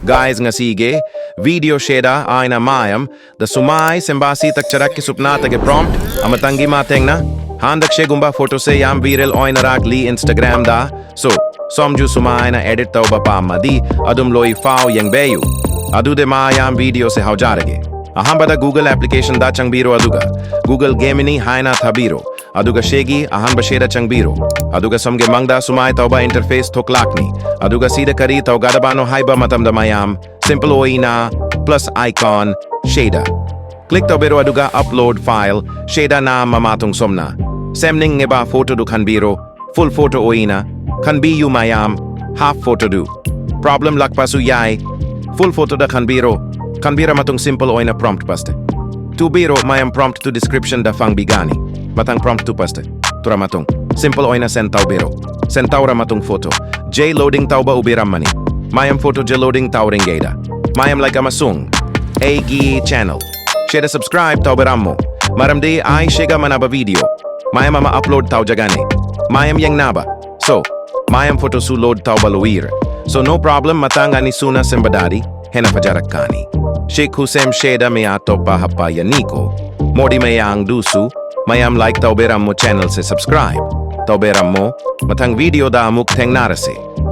Guys nga sige, video sheda ay na mayam, da sumay sembasi tak charak ki supna tage prompt, amatangi mateng na, handak she gumba photo se yam viral oy narak li Instagram da, so, somju sumay na edit tau bapa madi, adum loi fao yang bayu, adu de mayam video se haujarage. Aham bada Google application da chang biro aduga, Google Gemini haina thabiro, aduga shegi ahan basheda chang biro, aduga samge mangda sumay tauba interface thoklakni, aduga sida kari tau gadabano haiba matam da mayam, simple oina, plus icon, shader. Click tau biro aduga upload file, shader na mamatong somna, semning ngeba photo du kan biro, full photo oina, kan biyu mayam, half photo du. Problem lakpasu yai, full photo da kan biro, kanbira matong simple oina prompt paste. Tu biro mayam prompt to description da fang bigani. Matang prompt tu paste. Tura matong simple oina sentau biro. Sentaura matong photo. J loading tau ba ubiram mani. Mayam photo J loading tau ringeda. Mayam like amasung. Agi channel. Share subscribe tau berammo. Maramde ay shega manaba video. Mayam ama upload tau jagane. Mayam yang naba. So, mayam photo su load tau baluir. So no problem matang ani suna sembadari. Hena fajarak kani. Sheikh Hussein Sheda me ato pahapa yaniko. Modi mayang dusu, mayam like tau beram mo channel se subscribe. Tau beram mo, matang video da amuk teng narase.